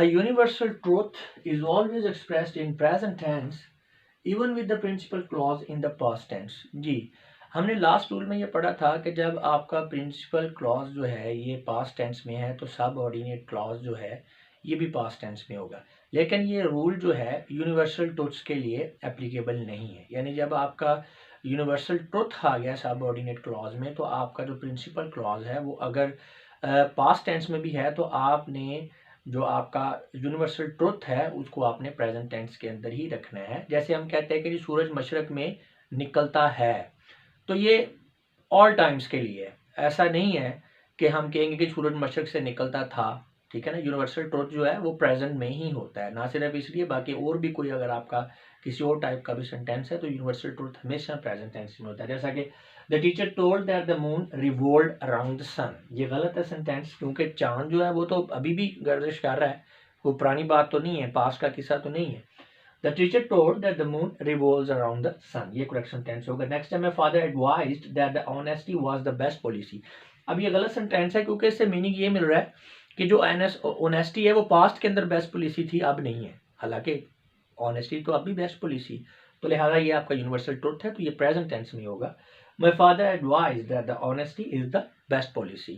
universal truth is always expressed in present tense even with the principal clause in the past tense। जी, हमने last rule में ये पढ़ा था कि जब आपका प्रिंसिपल क्लॉज जो है ये पास्ट टेंस में है तो सब ऑर्डिनेट क्लॉज जो है ये भी पास्ट टेंस में होगा। लेकिन ये रूल जो है यूनिवर्सल ट्रुथ्स के लिए एप्लीकेबल नहीं है। यानी जब आपका यूनिवर्सल ट्रुथ आ गया सब ऑर्डिनेट क्लॉज में तो आपका जो प्रिंसिपल क्लॉज है वो अगर पास्ट टेंस में भी है तो आपने जो आपका यूनिवर्सल ट्रुथ है उसको आपने प्रेजेंट टेंस के अंदर ही रखना है। जैसे हम कहते हैं कि जी सूरज मशरक में निकलता है, तो ये ऑल टाइम्स के लिए है। ऐसा नहीं है कि हम कहेंगे कि सूरज मशरक से निकलता था। ठीक है ना, यूनिवर्सल ट्रुथ जो है वो प्रेजेंट में ही होता है, ना सिर्फ इसलिए बाकी और भी कोई अगर आपका किसी और टाइप का भी सेंटेंस है तो यूनिवर्सल ट्रुथ हमेशा प्रेजेंट टेंस में होता है। जैसा कि the teacher told that the moon revolved around the sun, ये गलत है सेंटेंस, क्योंकि चांद जो है वो तो अभी भी गर्दिश कर रहा है, वो पुरानी बात तो नहीं है, पास का किस्सा तो नहीं है। The teacher told that the moon revolves around the sun, ये correction tense होगा। Next है, my father advised that the honesty was the best policy। अब ये गलत सेंटेंस है क्योंकि इससे मीनिंग ये मिल रहा है कि जो ऑनेस्टी है वो पास्ट के अंदर बेस्ट पॉलिसी थी, अब नहीं है। हालांकि ऑनेस्टी तो अब भी बेस्ट पॉलिसी, तो लिहाजा ये आपका यूनिवर्सल ट्रुथ है, तो ये प्रेजेंट टेंस में होगा। My father advised that the honesty is the best policy।